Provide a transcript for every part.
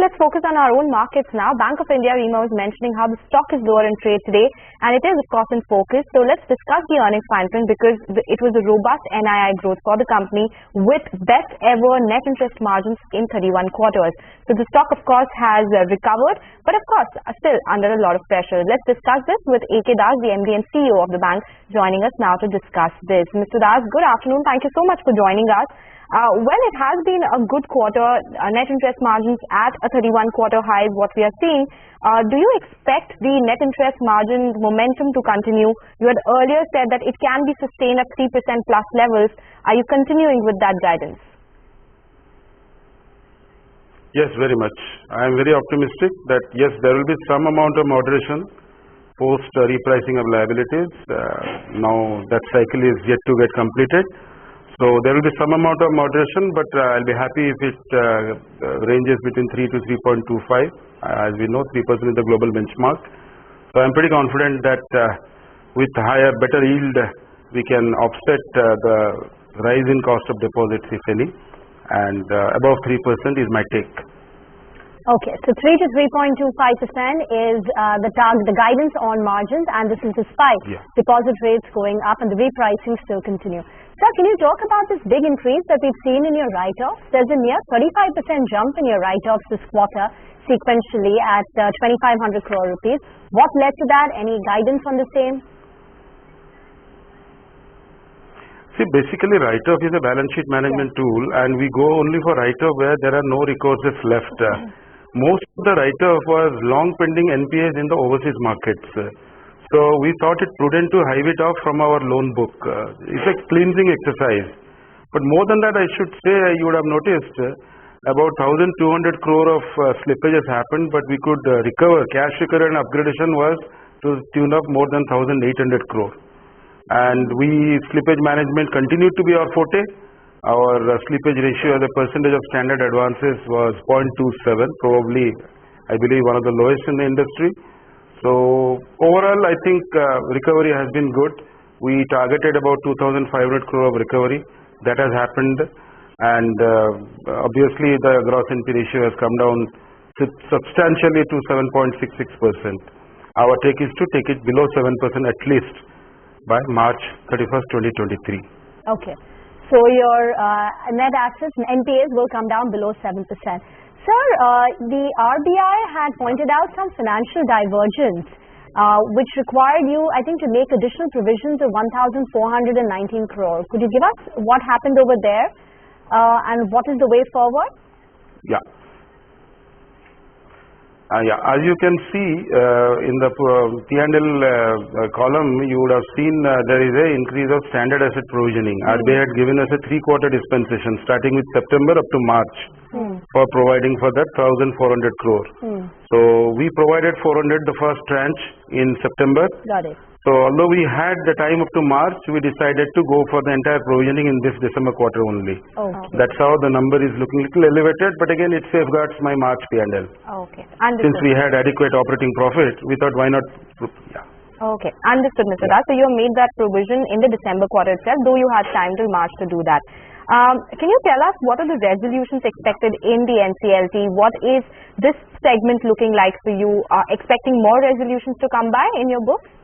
let's focus on our own markets now. Bank of India Rima was mentioning how the stock is lower in trade today, and it is of course in focus. So let's discuss the earnings fine print because it was a robust NII growth for the company with best ever net interest margins in 31 quarters. So the stock of course has recovered, but of course still under a lot of pressure. Let's discuss this with A.K. Das, the MD and CEO of the bank, joining us now to discuss this. Mr. Das, good afternoon. Thank you so much for joining us. Well, it has been a good quarter, net interest margins at a 31-quarter high is what we are seeing. Do you expect the net interest margin momentum to continue? You had earlier said that it can be sustained at 3% plus levels. Are you continuing with that guidance? Yes, very much. I am very optimistic that yes, there will be some amount of moderation post repricing of liabilities. Now that cycle is yet to get completed. So there will be some amount of moderation, but I'll be happy if it ranges between 3 to 3.25. As we know, 3% is the global benchmark. So I'm pretty confident that with better yield, we can offset the rise in cost of deposits, if any, and above 3% is my take. Okay, so 3 to 3.25% is the target, the guidance on margins, and this is despite deposit rates going up and the repricing still continue. Sir, can you talk about this big increase that we've seen in your write-offs? There's a near 35% jump in your write-offs this quarter sequentially at 2,500 crore rupees. What led to that? Any guidance on the same? See, basically write-off is a balance sheet management tool, and we go only for write-off where there are no recourses left. Most of the write-off was long pending NPAs in the overseas markets. So we thought it prudent to hive it off from our loan book. It's a cleansing exercise. But more than that, I should say, you would have noticed about 1,200 crore of slippage has happened, but we could recover. Cash recovery and upgradation was to the tune of more than 1,800 crore. And slippage management continued to be our forte. Our slippage ratio as a percentage of standard advances was 0.27, probably, I believe, one of the lowest in the industry. So overall, I think recovery has been good. We targeted about 2,500 crore of recovery. That has happened, and obviously the gross NP ratio has come down substantially to 7.66%. Our take is to take it below 7% at least by March 31st, 2023. Okay. So your net assets and NPAs will come down below 7%. Sir, the RBI had pointed out some financial divergence which required you, I think, to make additional provisions of 1,419 crore. Could you give us what happened over there and what is the way forward? Yeah. As you can see in the P&L column, you would have seen there is an increase of standard asset provisioning. RBI had given us a 3-quarter dispensation starting with September up to March for providing for that 1,400 crore. So we provided 400 the first tranche in September. Got it. So although we had the time up to March, we decided to go for the entire provisioning in this December quarter only. Okay. That's how the number is looking a little elevated, but again it safeguards my March P&L. Okay. Since we had adequate operating profit, we thought why not? Okay. Understood, Mr. Das. So you made that provision in the December quarter itself, though you had time till March to do that. Can you tell us what are the resolutions expected in the NCLT? What is this segment looking like for you? Expecting more resolutions to come by in your books?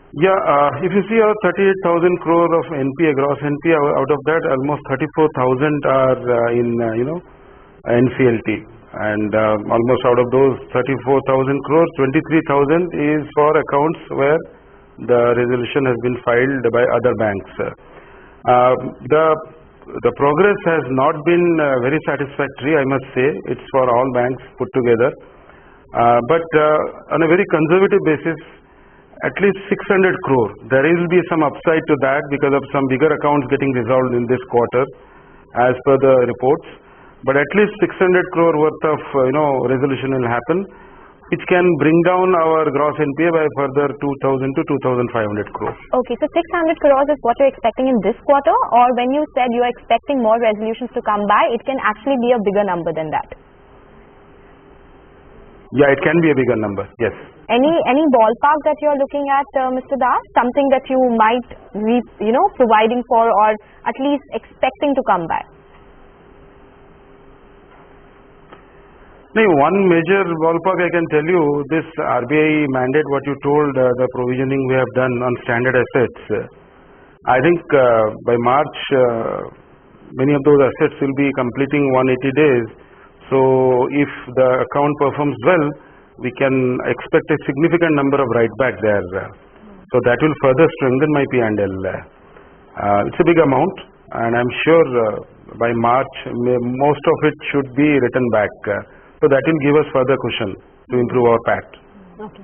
Yeah, if you see our 38,000 crore of NPA, gross NPA, out of that almost 34,000 are in NCLT, and almost out of those 34,000 crores, 23,000 is for accounts where the resolution has been filed by other banks. The progress has not been very satisfactory, I must say. It's for all banks put together, but on a very conservative basis, at least 600 crore. There will be some upside to that because of some bigger accounts getting resolved in this quarter as per the reports. But at least 600 crore worth of resolution will happen, which can bring down our gross NPA by further 2,000 to 2,500 crore. Okay, so 600 crores is what you're expecting in this quarter, or when you said you're expecting more resolutions to come by, it can actually be a bigger number than that? Yeah, it can be a bigger number, yes. Any ballpark that you're looking at, Mr. Das? Something that you might be, providing for or at least expecting to come by? No, one major ballpark I can tell you, this RBI mandate, what you told, the provisioning we have done on standard assets. I think by March, many of those assets will be completing 180 days. So if the account performs well, we can expect a significant number of write-back there. So that will further strengthen my P&L. It's a big amount, and I'm sure by March, most of it should be written back. So that will give us further cushion to improve our PAT. Okay.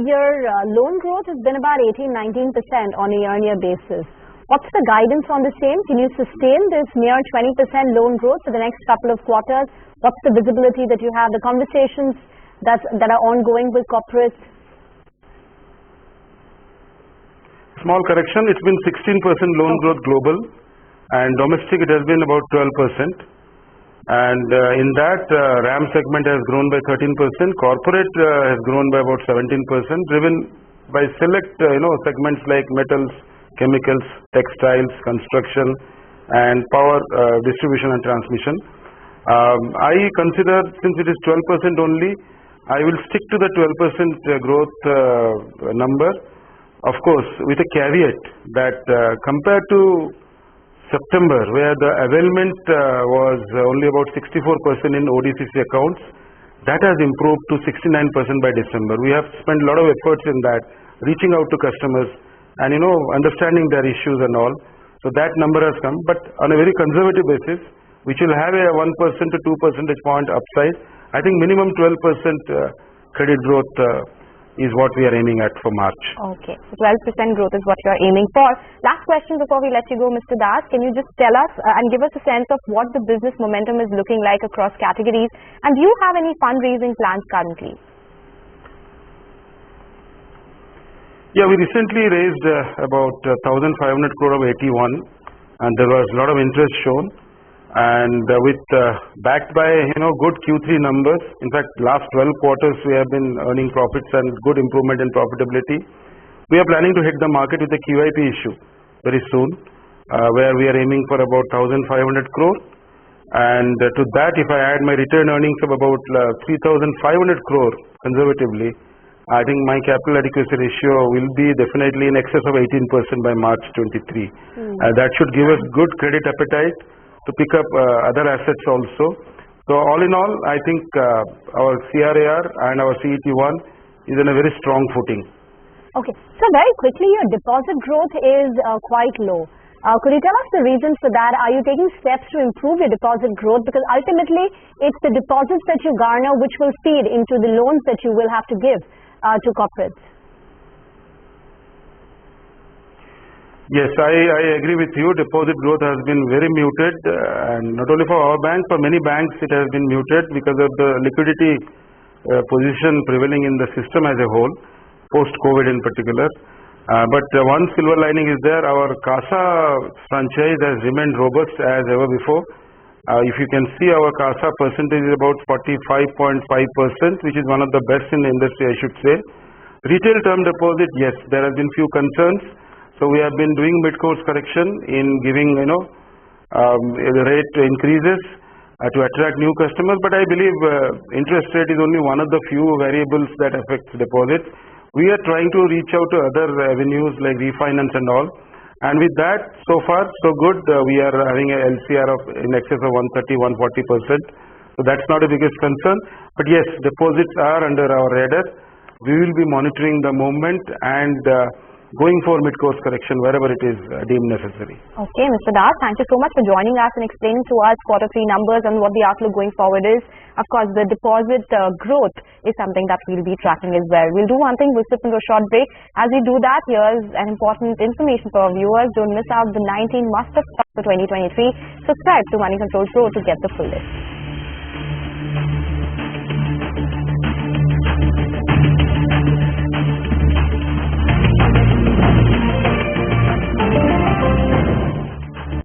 Your loan growth has been about 18-19% on a year-on-year basis. What's the guidance on the same? Can you sustain this near 20% loan growth for the next couple of quarters? What's the visibility that you have, the conversations that are ongoing with corporates? Small correction, it's been 16% loan growth global, and domestic it has been about 12%. And in that, RAM segment has grown by 13%, corporate has grown by about 17%, driven by select segments like metals, chemicals, textiles, construction, and power distribution and transmission. I consider, since it is 12% only, I will stick to the 12% growth number. Of course, with a caveat that compared to September, where the availment was only about 64% in ODCC accounts, that has improved to 69% by December. We have spent a lot of efforts in that, reaching out to customers and understanding their issues and all. So that number has come, but on a very conservative basis, which will have a 1% to 2 percentage point upside. I think minimum 12% credit growth is what we are aiming at for March. Okay, so 12% growth is what you are aiming for. Last question before we let you go, Mr. Das. Can you just tell us and give us a sense of what the business momentum is looking like across categories? And do you have any fundraising plans currently? Yeah, we recently raised about 1,500 crore of AT1, and there was a lot of interest shown. And with backed by good Q3 numbers, in fact last 12 quarters we have been earning profits and good improvement in profitability. We are planning to hit the market with a QIP issue very soon, where we are aiming for about 1,500 crore. And to that, if I add my return earnings of about 3,500 crore conservatively, I think my capital adequacy ratio will be definitely in excess of 18% by March 23. That should give us good credit appetite to pick up other assets also. So all in all, I think our CRAR and our CET1 is in a very strong footing. Okay, so very quickly, your deposit growth is quite low. Could you tell us the reasons for that? Are you taking steps to improve your deposit growth? Because ultimately, it's the deposits that you garner which will feed into the loans that you will have to give to corporates. Yes, I agree with you. Deposit growth has been very muted, and not only for our bank, for many banks it has been muted because of the liquidity position prevailing in the system as a whole, post-COVID in particular. But one silver lining is there. Our CASA franchise has remained robust as ever before. If you can see, our CASA percentage is about 45.5%, which is one of the best in the industry, I should say. Retail term deposit, yes, there have been few concerns. So we have been doing mid-course correction in giving, the rate increases to attract new customers. But I believe interest rate is only one of the few variables that affects deposits. We are trying to reach out to other avenues like refinance and all. And with that, so far, so good. We are having a LCR of in excess of 130-140%. So that's not the biggest concern. But yes, deposits are under our radar. We will be monitoring the movement and going for mid-course correction wherever it is deemed necessary. Okay, Mr. Das, thank you so much for joining us and explaining to us quarter 3 numbers and what the outlook going forward is. Of course, the deposit growth is something that we'll be tracking as well. We'll do one thing, we'll slip into a short break. As we do that, here's an important information for our viewers. Don't miss out the 19 must-have stocks for 2023. Subscribe to Money Control Pro to get the full list.